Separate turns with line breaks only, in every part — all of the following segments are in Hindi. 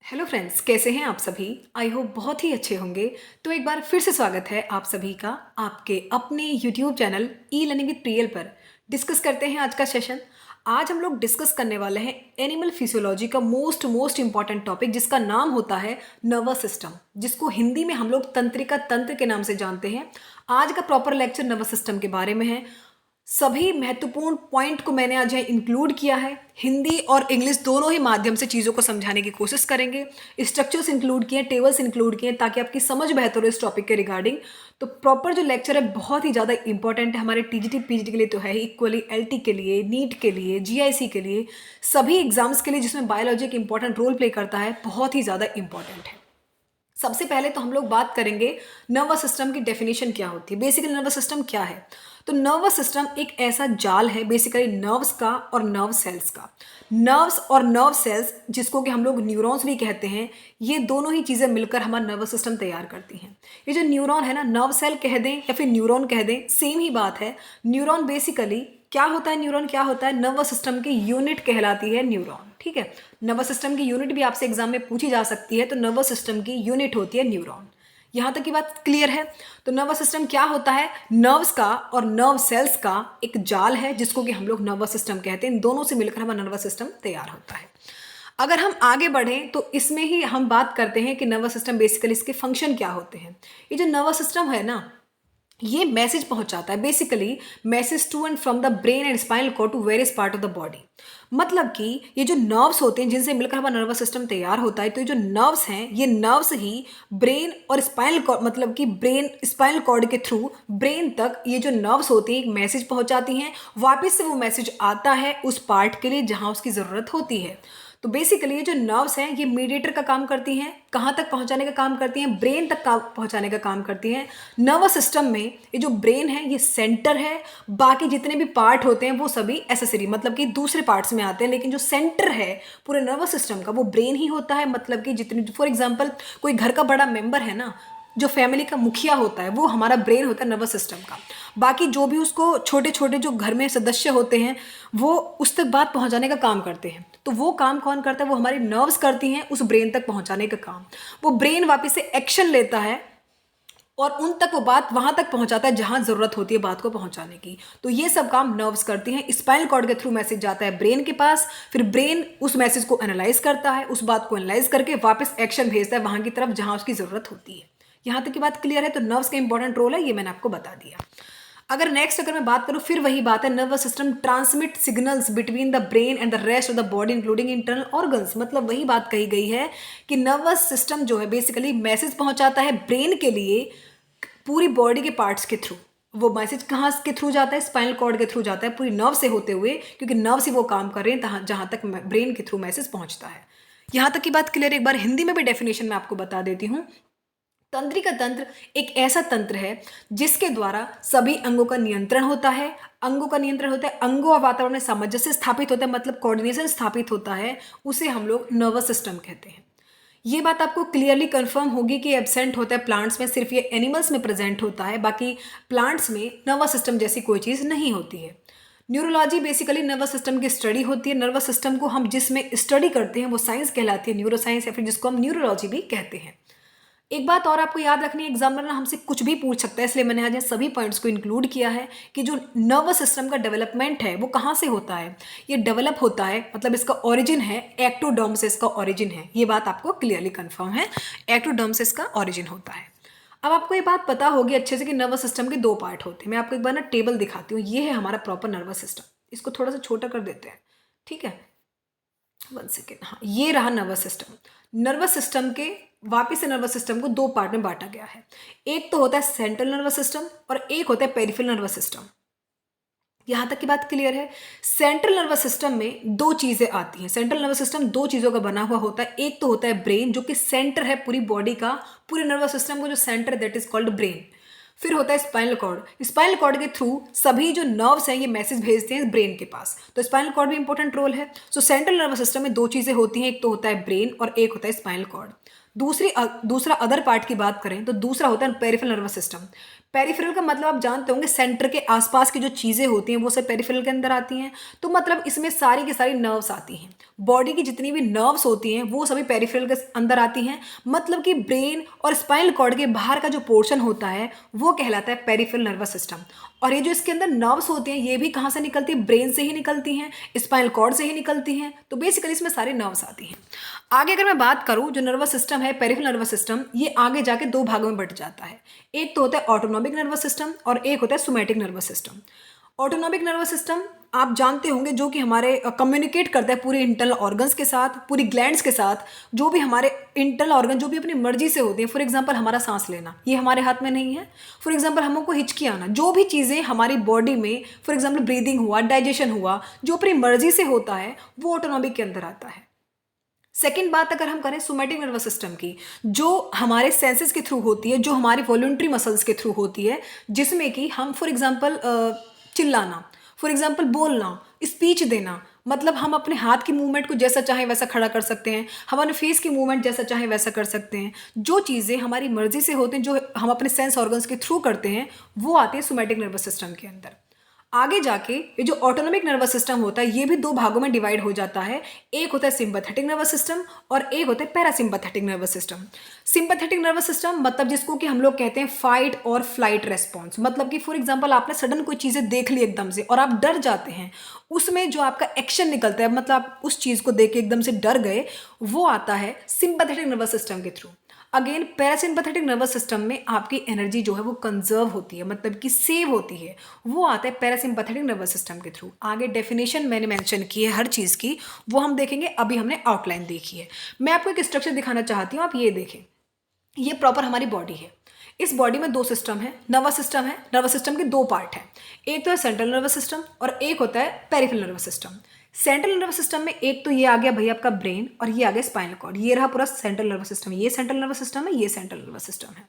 हेलो फ्रेंड्स, कैसे हैं आप सभी। आई होप बहुत ही अच्छे होंगे। तो एक बार फिर से स्वागत है आप सभी का आपके अपने YouTube channel e learning with Priyal पर। डिस्कस करते हैं आज का सेशन। आज हम लोग डिस्कस करने वाले हैं एनिमल फिजियोलॉजी का मोस्ट इंपॉर्टेंट टॉपिक, जिसका नाम होता है नर्वस सिस्टम, जिसको हिंदी में हम लोग तंत्रिका तंत्र के नाम से जानते हैं। आज का प्रॉपर लेक्चर नर्वस सिस्टम के बारे में है। सभी महत्वपूर्ण पॉइंट को मैंने आज यहाँ इंक्लूड किया है। हिंदी और इंग्लिश दोनों ही माध्यम से चीज़ों को समझाने की कोशिश करेंगे। स्ट्रक्चर्स इंक्लूड किए, टेबल्स इंक्लूड किए, ताकि आपकी समझ बेहतर हो इस टॉपिक के रिगार्डिंग। तो प्रॉपर जो लेक्चर है बहुत ही ज़्यादा इंपॉर्टेंट है हमारे टीजीटी पीजीटी के लिए, तो है ही, इक्वली एलटी के लिए, नीट के लिए, जीआईसी के लिए, सभी एग्जाम्स के लिए जिसमें बायोलॉजी एक इंपॉर्टेंट रोल प्ले करता है, बहुत ही ज़्यादा इंपॉर्टेंट है। सबसे पहले तो हम लोग बात करेंगे नर्वस सिस्टम की डेफिनेशन क्या होती है। बेसिकली नर्वस सिस्टम क्या है? तो नर्वस सिस्टम एक ऐसा जाल है बेसिकली नर्व्स का और नर्व सेल्स का। नर्व्स और नर्व सेल्स, जिसको कि हम लोग न्यूरॉन्स भी कहते हैं, ये दोनों ही चीज़ें मिलकर हमारा नर्वस सिस्टम तैयार करती हैं। ये जो न्यूरॉन है ना, नर्व सेल कह दें या फिर न्यूरॉन कह दें, सेम ही बात है। न्यूरॉन बेसिकली क्या होता है? न्यूरॉन क्या होता है? नर्वस सिस्टम की यूनिट कहलाती है न्यूरॉन। ठीक है, नर्वस सिस्टम की यूनिट भी आपसे एग्जाम में पूछी जा सकती है। तो नर्वस सिस्टम की यूनिट होती है न्यूरॉन। यहाँ तक की बात क्लियर है? तो नर्वस सिस्टम क्या होता है? नर्व्स का और नर्व सेल्स का एक जाल है, जिसको कि हम लोग नर्वस सिस्टम कहते हैं। इन दोनों से मिलकर हमारा नर्वस सिस्टम तैयार होता है। अगर हम आगे बढ़ें तो इसमें ही हम बात करते हैं कि नर्वस सिस्टम बेसिकली इसके फंक्शन क्या होते हैं। ये जो नर्वस सिस्टम है ना, ये मैसेज पहुंचाता है basically message to and from the brain and spinal cord to various part of the body. मतलब कि ये जो नर्व्स होते हैं जिनसे मिलकर हमारा नर्वस सिस्टम तैयार होता है, तो ये जो नर्व्स हैं, ये नर्व्स ही ब्रेन और स्पाइनल कॉर्ड, मतलब कि ब्रेन स्पाइनल कॉर्ड के थ्रू ब्रेन तक ये जो नर्व्स होती हैं एक मैसेज पहुंचाती हैं। वापस से वो मैसेज आता है उस पार्ट के लिए जहां उसकी ज़रूरत होती है। तो बेसिकली ये जो नर्व्स हैं ये मीडिएटर का काम करती हैं। कहाँ तक पहुँचाने का काम करती हैं? ब्रेन तक पहुँचाने का काम करती हैं। नर्वस सिस्टम में ये जो ब्रेन है ये सेंटर है, बाकी जितने भी पार्ट होते हैं वो सभी एसेसरी, मतलब कि दूसरे पार्ट्स में आते हैं, लेकिन जो सेंटर है पूरे नर्वस सिस्टम का वो ब्रेन ही होता है। मतलब कि जितने, फॉर एग्जाम्पल कोई घर का बड़ा मेंबर है ना, जो फैमिली का मुखिया होता है, वो हमारा ब्रेन होता है नर्वस सिस्टम का। बाकी जो भी उसको छोटे छोटे जो घर में सदस्य होते हैं वो उस तक बात पहुंचाने का काम करते हैं। तो वो काम कौन करता है? वो हमारी नर्व्स करती हैं उस ब्रेन तक पहुंचाने का काम। वो ब्रेन वापस से एक्शन लेता है और उन तक वो बात वहां तक पहुंचाता है जहां जरूरत होती है बात को पहुंचाने की। तो ये सब काम नर्व्स करती हैं। स्पाइनल कॉर्ड के थ्रू मैसेज जाता है ब्रेन के पास, फिर ब्रेन उस मैसेज को एनालाइज करता है, उस बात को एनालाइज करके वापस एक्शन भेजता है वहां की तरफ जहां उसकी जरूरत होती है। यहां तक की बात क्लियर है? तो नर्व्स का इंपॉर्टेंट रोल है, ये मैंने आपको बता दिया। अगर मैं बात करूं, फिर वही बात है, nervous system transmit signals between the brain and the rest of the body including internal organs. मतलब वही बात कही गई है कि नर्वस सिस्टम जो है बेसिकली मैसेज पहुंचाता है ब्रेन के लिए पूरी बॉडी के पार्ट्स के थ्रू। वो मैसेज कहाँ के थ्रू जाता है? स्पाइनल कॉर्ड के थ्रू जाता है, पूरी नर्व से होते हुए, क्योंकि नर्व से वो काम कर रहे हैं जहां तक ब्रेन के थ्रू मैसेज पहुंचता है। यहां तक की बात क्लियर? एक बार हिंदी में भी डेफिनेशन मैं आपको बता देती हूँ। तंत्रिका तंत्र एक ऐसा तंत्र है जिसके द्वारा सभी अंगों का नियंत्रण होता है। अंगों और वातावरण में सामंजस्य स्थापित होता है, मतलब कोऑर्डिनेशन स्थापित होता है। उसे हम लोग नर्वस सिस्टम कहते हैं। ये बात आपको क्लियरली कंफर्म होगी कि एब्सेंट होता है प्लांट्स में, सिर्फ ये एनिमल्स में प्रेजेंट होता है, बाकी प्लांट्स में नर्वस सिस्टम जैसी कोई चीज़ नहीं होती है। न्यूरोलॉजी बेसिकली नर्वस सिस्टम की स्टडी होती है। नर्वस सिस्टम को हम जिसमें स्टडी करते हैं वो साइंस कहलाती है, न्यूरो साइंस, या फिर जिसको हम न्यूरोलॉजी भी कहते हैं। एक बात और आपको याद रखनी है, एग्जामिनर ना हमसे कुछ भी पूछ सकता है, इसलिए मैंने आज यहाँ सभी पॉइंट्स को इंक्लूड किया है कि जो नर्वस सिस्टम का डेवलपमेंट है वो कहाँ से होता है। ये डेवलप होता है, मतलब इसका ओरिजिन है एक्टोडर्म से, इसका ओरिजिन है। ये बात आपको क्लियरली कंफर्म है, एक्टोडर्म से इसका ओरिजिन होता है। अब आपको ये बात पता होगी अच्छे से कि नर्वस सिस्टम के दो पार्ट होते हैं। मैं आपको एक बार ना टेबल दिखाती हूँ। ये है हमारा प्रॉपर नर्वस सिस्टम। इसको थोड़ा सा छोटा कर देते हैं, ठीक है, 1 सेकेंड। हाँ, ये रहा नर्वस सिस्टम। नर्वस सिस्टम के वापिस से नर्वस सिस्टम को दो पार्ट में बांटा गया है। एक तो होता है सेंट्रल नर्वस सिस्टम और एक होता है पेरिफेरल नर्वस सिस्टम। यहां तक की बात क्लियर है? सेंट्रल नर्वस सिस्टम में दो चीजें आती हैं। सेंट्रल नर्वस सिस्टम दो चीजों का बना हुआ होता है। एक तो होता है ब्रेन, जो कि सेंटर है पूरी बॉडी का, पूरे नर्वस सिस्टम को जो centre, that is called brain. फिर होता है स्पाइनल कॉर्ड। स्पाइनल कॉर्ड के थ्रू सभी जो नर्व्स हैं ये मैसेज भेजते हैं ब्रेन के पास। तो स्पाइनल कॉर्ड भी इंपॉर्टेंट रोल है। सो सेंट्रल नर्वस सिस्टम में दो चीजें होती हैं, एक तो होता है ब्रेन और एक होता है स्पाइनल कॉर्ड। दूसरा अदर पार्ट की बात करें तो दूसरा होता है पेरिफेरल नर्वस सिस्टम। पेरिफेरल का मतलब आप जानते होंगे सेंटर के आसपास की जो चीज़ें होती हैं वो सब पेरिफेरल के अंदर आती हैं। तो मतलब इसमें सारी की सारी नर्व्स आती हैं, बॉडी की जितनी भी नर्व्स होती हैं वो सभी पेरिफेरल के अंदर आती हैं। मतलब कि ब्रेन और स्पाइनल कॉर्ड के बाहर का जो पोर्शन होता है वो कहलाता है पेरिफेरल नर्वस सिस्टम। और ये जो इसके अंदर नर्व्स होती हैं ये भी कहाँ से निकलती है, ब्रेन से ही निकलती हैं, स्पाइनल कॉर्ड से ही निकलती हैं। तो बेसिकली इसमें सारी नर्व्स आती हैं। आगे अगर मैं बात करूं, जो नर्वस सिस्टम है पेरिफेरल नर्वस सिस्टम, ये आगे जाके दो भागों में बंट जाता है। एक तो होता है ऑटोनॉमिक नर्वस सिस्टम और एक होता है somatic nervous system. Autonomic nervous system आप जानते होंगे जो कि हमारे कम्युनिकेट करता है पूरे इंटरनल ऑर्गन्स के साथ, पूरी ग्लैंड्स के साथ। जो भी हमारे इंटरनल ऑर्गन जो भी अपनी मर्जी से होते हैं, फॉर एग्जांपल हमारा सांस लेना ये हमारे हाथ में नहीं है। फॉर एग्जांपल हमको हिचकी आना, जो भी चीज़ें हमारी बॉडी में फॉर एग्जांपल ब्रीदिंग हुआ, डाइजेशन हुआ, जो अपनी मर्जी से होता है वो ऑटोनॉमिक के अंदर आता है। सेकेंड बात अगर हम करें सोमैटिक नर्वस सिस्टम की, जो हमारे सेंसेस के थ्रू होती है, जो हमारे वॉलंटरी मसल्स के थ्रू होती है, जिसमें कि हम फॉर एग्जांपल चिल्लाना, फॉर एग्जांपल बोलना, स्पीच देना, मतलब हम अपने हाथ की मूवमेंट को जैसा चाहे वैसा खड़ा कर सकते हैं, हमारे फेस की मूवमेंट जैसा चाहे वैसा कर सकते हैं। जो चीज़ें हमारी मर्जी से होती हैं, जो हम अपने सेंस ऑर्गन्स के थ्रू करते हैं, वो आती है सोमैटिक नर्वस सिस्टम के अंदर। आगे जाके ये जो ऑटोनॉमिक नर्वस सिस्टम होता है ये भी दो भागों में डिवाइड हो जाता है। एक होता है सिंपैथेटिक नर्वस सिस्टम और एक होता है parasympathetic nervous system. Sympathetic nervous system मतलब जिसको कि हम लोग कहते हैं फाइट और फ्लाइट रेस्पॉन्स। मतलब कि फॉर एग्जांपल आपने सडन कोई चीज़ें देख ली एकदम से और आप डर जाते हैं, उसमें जो आपका एक्शन निकलता है, मतलब आप उस चीज़ को देख के एकदम से डर गए, वो आता है सिंपैथेटिक नर्वस सिस्टम के through. Again parasympathetic nervous system में आपकी एनर्जी जो है वो कंजर्व होती है, मतलब कि सेव होती है, वो आता है पैरासिम्पैथेटिक नर्वस सिस्टम के थ्रू। आगे डेफिनेशन मैंने मेंशन की है हर चीज़ की, वो हम देखेंगे, अभी हमने आउटलाइन देखी है। मैं आपको एक स्ट्रक्चर दिखाना चाहती हूँ, आप ये देखें, ये प्रॉपर हमारी बॉडी है। इस बॉडी में दो सिस्टम है, नर्वस सिस्टम है। नर्वस सिस्टम के दो पार्ट हैं, एक तो है सेंट्रल नर्वस सिस्टम और एक होता है peripheral nervous system. Central nervous system में एक तो ये आ गया भैया आपका ब्रेन और ये आ गया स्पाइनल कॉर्ड, ये रहा पूरा सेंट्रल नर्वस सिस्टम। ये सेंट्रल नर्वस सिस्टम है, ये सेंट्रल नर्वस सिस्टम है,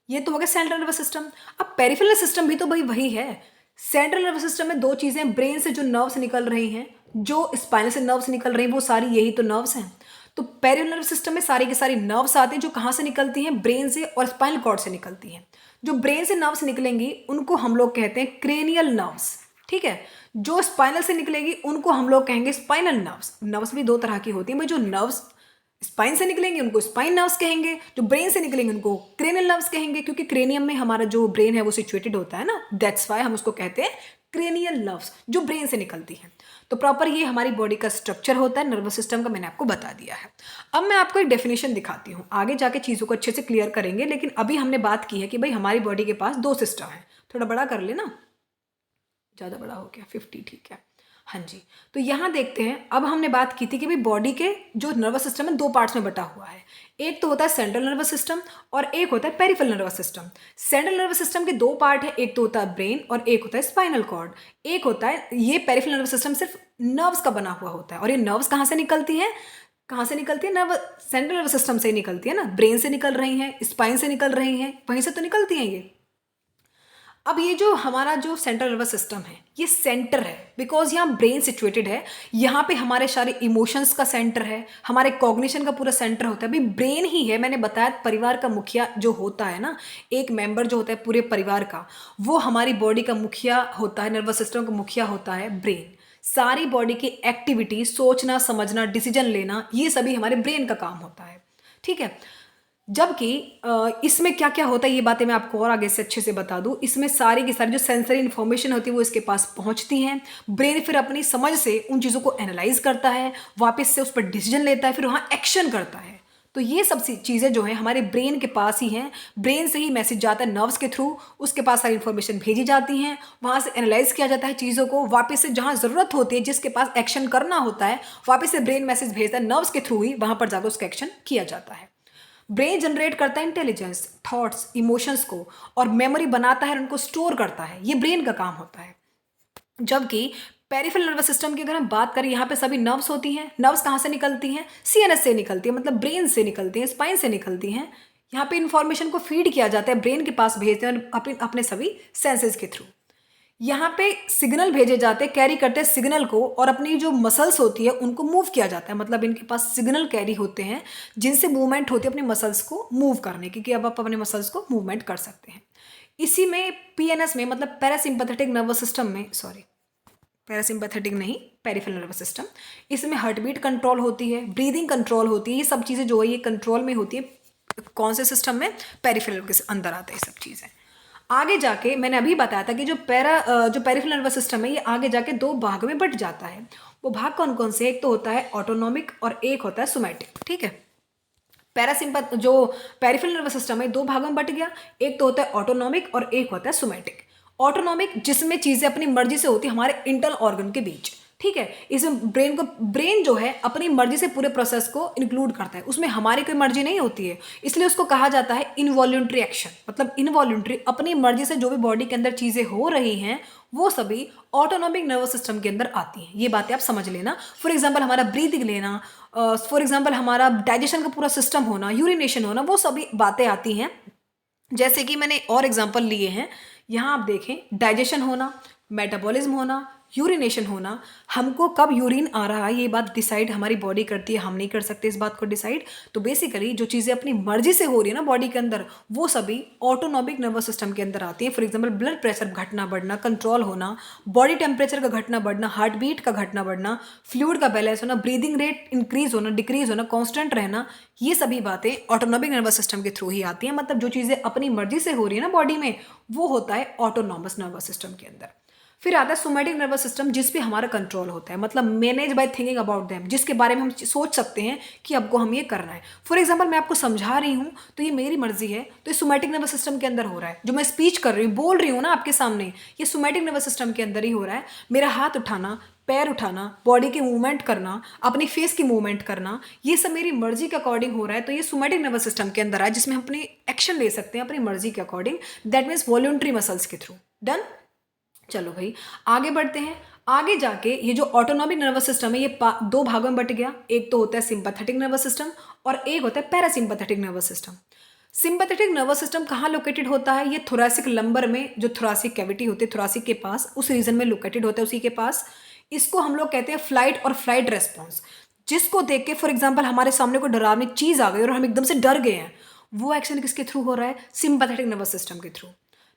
ये तो हो गया सेंट्रल नर्वस सिस्टम। अब पेरिफेरल सिस्टम भी तो भाई वही है। सेंट्रल नर्वस सिस्टम में दो चीज़ें, ब्रेन से जो नर्व्स निकल रही हैं, जो स्पाइनल से नर्व्स निकल रही हैं, वो सारी यही तो नर्व्स हैं। तो पेरिफेरल नर्वस सिस्टम में सारी की सारी नर्व्स आते हैं, जो कहाँ से निकलती हैं, ब्रेन से और स्पाइनल कॉर्ड से निकलती हैं। जो ब्रेन से नर्व्स निकलेंगी उनको हम लोग कहते हैं क्रेनियल नर्व्स, ठीक है। जो स्पाइनल से निकलेगी उनको हम लोग कहेंगे स्पाइनल नर्व्स। नर्व्स भी दो तरह की होती हैं भाई, जो नर्व्स स्पाइन से निकलेंगे उनको स्पाइन नर्व्स कहेंगे, जो ब्रेन से निकलेंगे उनको क्रेनियल नर्व्स कहेंगे, क्योंकि क्रेनियम में हमारा जो ब्रेन है वो सिचुएटेड होता है ना, दैट्स वाई हम उसको कहते हैं क्रेनियल नर्व्स, जो ब्रेन से निकलती हैं। तो प्रॉपर ये हमारी बॉडी का स्ट्रक्चर होता है नर्वस सिस्टम का, मैंने आपको बता दिया है। अब मैं आपको एक डेफिनेशन दिखाती हूँ, आगे जाके चीज़ों को अच्छे से क्लियर करेंगे, लेकिन अभी हमने बात की है कि भाई हमारी बॉडी के पास दो सिस्टम है। थोड़ा बड़ा कर लेना, ज़्यादा बड़ा हो गया, 50 ठीक है। हाँ जी, तो यहाँ देखते हैं, अब हमने बात की थी कि भाई बॉडी के जो नर्वस सिस्टम है दो पार्ट्स में बटा हुआ है। एक तो होता है सेंट्रल नर्वस सिस्टम और एक होता है peripheral nervous system. Central nervous system के दो पार्ट है, एक तो होता है ब्रेन और एक होता है स्पाइनल कॉर्ड। एक होता है ये पेरिफेरल नर्वस सिस्टम सिर्फ नर्व्स का बना हुआ होता है, और ये नर्व्स कहाँ से निकलती हैं, कहाँ से निकलती है, नर्व सेंट्रल नर्वस सिस्टम से ही निकलती है ना, ब्रेन से निकल रही हैं, स्पाइन से निकल रही हैं, वहीं से तो निकलती हैं ये। अब ये जो हमारा जो सेंट्रल नर्वस सिस्टम है ये सेंटर है, बिकॉज यहाँ ब्रेन सिचुएटेड है, यहाँ पे हमारे सारे इमोशंस का सेंटर है, हमारे कॉग्निशन का पूरा सेंटर होता है। भाई ब्रेन ही है, मैंने बताया परिवार का मुखिया जो होता है ना, एक मेंबर जो होता है पूरे परिवार का, वो हमारी बॉडी का मुखिया होता है, नर्वस सिस्टम का मुखिया होता है ब्रेन। सारी बॉडी की एक्टिविटी, सोचना समझना, डिसीजन लेना, ये सभी हमारे ब्रेन का काम होता है, ठीक है। जबकि इसमें क्या क्या होता है ये बातें मैं आपको और आगे से अच्छे से बता दूं। इसमें सारी की सारी जो सेंसरी इन्फॉर्मेशन होती है वो इसके पास पहुंचती हैं। ब्रेन फिर अपनी समझ से उन चीज़ों को एनालाइज करता है, वापस से उस पर डिसीजन लेता है, फिर वहाँ एक्शन करता है। तो ये सब चीज़ें जो हैं हमारे ब्रेन के पास ही हैं। ब्रेन से ही मैसेज जाता है नर्व्स के थ्रू, उसके पास सारी इन्फॉर्मेशन भेजी जाती हैं, वहाँ से एनालाइज किया जाता है चीज़ों को, वापस से जहाँ ज़रूरत होती है, जिसके पास एक्शन करना होता है, वापस से ब्रेन मैसेज भेजता है नर्व्स के थ्रू ही, वहाँ पर जाकर उसका एक्शन किया जाता है। ब्रेन जनरेट करता है इंटेलिजेंस, थॉट्स, इमोशंस को, और मेमोरी बनाता है और उनको स्टोर करता है, ये ब्रेन का काम होता है। जबकि पेरिफेरल नर्वस सिस्टम की अगर हम बात करें, यहाँ पे सभी नर्व्स होती हैं। नर्व्स कहाँ से निकलती हैं, सीएनएस से निकलती है, मतलब ब्रेन से निकलती हैं, स्पाइन से निकलती हैं। यहाँ पे इन्फॉर्मेशन को फीड किया जाता है, ब्रेन के पास भेजते हैं अपने सभी सेंसेस के थ्रू। यहाँ पे सिग्नल भेजे जाते हैं, कैरी करते हैं सिग्नल को, और अपनी जो मसल्स होती है उनको मूव किया जाता है। मतलब इनके पास सिग्नल कैरी होते हैं जिनसे मूवमेंट होती है अपनी मसल्स को मूव करने की, कि अब आप अपने मसल्स को मूवमेंट कर सकते हैं। इसी में पीएनएस में, मतलब पैरासिम्पैथेटिक नर्वस सिस्टम में, सॉरी पैरासिम्पैथेटिक नहीं, पेरिफेरल नर्वस सिस्टम, इसमें हार्ट बीट कंट्रोल होती है, ब्रीदिंग कंट्रोल होती है, ये सब चीज़ें जो है ये कंट्रोल में होती है। कौन से सिस्टम में? पेरिफेरल के अंदर आता है ये सब चीज़ें। आगे जाके मैंने अभी बताया था कि जो पेरिफेरल नर्वस सिस्टम है ये आगे जाके दो भाग में बट जाता है। वो भाग कौन कौन से? एक तो होता है ऑटोनॉमिक और एक होता है सोमैटिक। ठीक है, जो पेरिफेरल नर्वस सिस्टम है दो भागों में बट गया, एक तो होता है ऑटोनॉमिक और एक होता है सोमैटिक। ऑटोनॉमिक जिसमें चीज़ें अपनी मर्जी से होती है हमारे इंटरनल ऑर्गन के बीच। ठीक है, इसमें ब्रेन जो है अपनी मर्जी से पूरे प्रोसेस को इंक्लूड करता है, उसमें हमारी कोई मर्जी नहीं होती है, इसलिए उसको कहा जाता है इनवॉल्यूंट्री एक्शन। मतलब इनवॉल्यूंट्री, अपनी मर्जी से जो भी बॉडी के अंदर चीज़ें हो रही हैं वो सभी ऑटोनॉमिक नर्वस सिस्टम के अंदर आती हैं। ये बातें आप समझ लेना। फॉर एग्जाम्पल हमारा ब्रीदिंग लेना, फॉर एग्जाम्पल हमारा डाइजेशन का पूरा सिस्टम होना, यूरिनेशन होना, वो सभी बातें आती हैं। जैसे कि मैंने और एग्जाम्पल लिए हैं, यहाँ आप देखें, डाइजेशन होना, मेटाबॉलिज्म होना, यूरिनेशन होना। हमको कब यूरिन आ रहा है ये बात डिसाइड हमारी बॉडी करती है, हम नहीं कर सकते इस बात को डिसाइड। तो बेसिकली जो चीज़ें अपनी मर्जी से हो रही है ना बॉडी के अंदर, वो सभी ऑटोनॉमिक नर्वस सिस्टम के अंदर आती है। फॉर एग्जाम्पल ब्लड प्रेशर घटना बढ़ना, कंट्रोल होना, बॉडी टेम्परेचर का घटना बढ़ना, हार्ट बीट का घटना बढ़ना, फ्लूइड का बैलेंस होना, ब्रीदिंग रेट इंक्रीज होना, डिक्रीज होना, कॉन्स्टेंट रहना, ये सभी बातें ऑटोनॉमिक नर्वस सिस्टम के थ्रू ही आती हैं। मतलब जो चीज़ें अपनी मर्जी से हो रही है ना बॉडी में, वो होता है ऑटोनॉमस नर्वस सिस्टम के अंदर। फिर आता है सोमैटिक नर्वस सिस्टम, जिस पे हमारा कंट्रोल होता है, मतलब manage by thinking about them, जिसके बारे में हम सोच सकते हैं कि आपको हम ये करना है। फॉर एग्जाम्पल मैं आपको समझा रही हूँ तो ये मेरी मर्जी है, तो ये सोमैटिक नर्वस सिस्टम के अंदर हो रहा है। जो मैं स्पीच कर रही हूँ, बोल रही हूँ ना आपके सामने, ये सोमैटिक नर्वस सिस्टम के अंदर ही हो रहा है। मेरा हाथ उठाना, पैर उठाना, बॉडी की मूवमेंट करना, अपनी फेस की मूवमेंट करना, ये सब मेरी मर्जी के अकॉर्डिंग हो रहा है। तो ये सोमैटिक नर्वस सिस्टम के अंदर है, जिसमें हम अपनी एक्शन ले सकते हैं अपनी मर्जी के according. That means voluntary muscles के थ्रू। डन। चलो भाई आगे बढ़ते हैं। आगे जाके ये जो ऑटोनॉमिक नर्वस सिस्टम है ये दो भागों में बट गया। एक तो होता है सिंपैथेटिक नर्वस सिस्टम और एक होता है parasympathetic nervous system. Sympathetic nervous system कहाँ लोकेटेड होता है? ये थोरैसिक लंबर में, जो थोरैसिक कैविटी होती है थोरैसिक के पास, उस रीजन में लोकेटेड होता है, उसी के पास। इसको हम लोग कहते हैं फ्लाइट और फ्लाइट रेस्पॉन्स। जिसको देख के फॉर एग्जाम्पल हमारे सामने कोई डरावनी चीज़ आ गई और हम एकदम से डर गए हैं, वो एक्शन किसके थ्रू हो रहा है? सिंपैथेटिक नर्वस सिस्टम के थ्रू।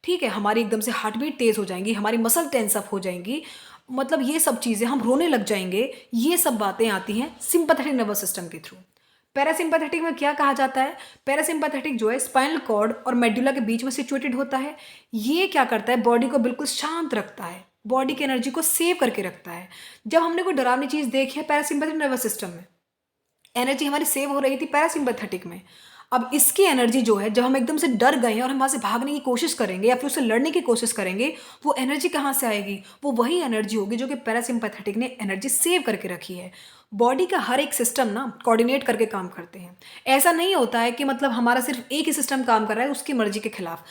ठीक है, हमारी एकदम से हार्ट बीट तेज हो जाएंगी, हमारी मसल टेंस अप हो जाएंगी, मतलब ये सब चीज़ें, हम रोने लग जाएंगे, ये सब बातें आती हैं सिंपैथेटिक नर्वस सिस्टम के थ्रू। पैरासिम्पैथेटिक में क्या कहा जाता है? पैरासिम्पैथेटिक जो है स्पाइनल कॉर्ड और मेडुला के बीच में सिचुएटेड होता है। ये क्या करता है? बॉडी को बिल्कुल शांत रखता है, बॉडी की एनर्जी को सेव करके रखता है। जब हमने कोई डरावनी चीज़ देखी है पैरासिम्पैथेटिक नर्वस सिस्टम में, एनर्जी हमारी सेव हो रही थी पैरासिम्पैथेटिक में। अब इसकी एनर्जी जो है, जब हम एकदम से डर गए हैं और हम वहाँ से भागने की कोशिश करेंगे या फिर उससे लड़ने की कोशिश करेंगे, वो एनर्जी कहाँ से आएगी? वो वही एनर्जी होगी जो कि पैरासिम्पैथेटिक ने एनर्जी सेव करके रखी है। बॉडी का हर एक सिस्टम ना कोऑर्डिनेट करके काम करते हैं। ऐसा नहीं होता है कि मतलब हमारा सिर्फ एक ही सिस्टम काम कर रहा है उसकी मर्जी के खिलाफ।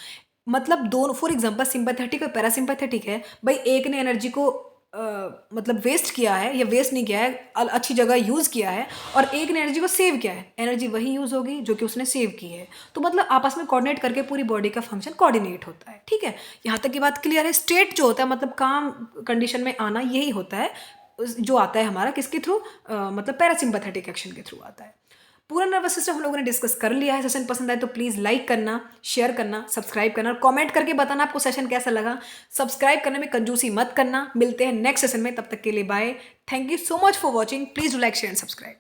मतलब दोनों, फॉर एग्जाम्पल सिंपैथेटिक और पैरासिम्पैथेटिक है भाई, एक ने एनर्जी को मतलब वेस्ट किया है या वेस्ट नहीं किया है, अच्छी जगह यूज़ किया है, और एक ने एनर्जी को सेव किया है, एनर्जी वही यूज़ होगी जो कि उसने सेव की है। तो मतलब आपस में कोऑर्डिनेट करके पूरी बॉडी का फंक्शन कोऑर्डिनेट होता है। ठीक है, यहाँ तक की बात क्लियर है। स्टेट जो होता है, मतलब काम कंडीशन में आना, यही होता है जो आता है हमारा किसके थ्रू? मतलब पैरासिम्पैथेटिक एक्शन के थ्रू आता है। पूरा नर्वस सिस्टम हम लोगों ने डिस्कस कर लिया है। सेशन पसंद आए तो प्लीज़ लाइक करना, शेयर करना, सब्सक्राइब करना और कमेंट करके बताना आपको सेशन कैसा लगा। सब्सक्राइब करने में कंजूसी मत करना। मिलते हैं नेक्स्ट सेशन में, तब तक के लिए bye. Thank you so much for watching. Please do like, share and subscribe.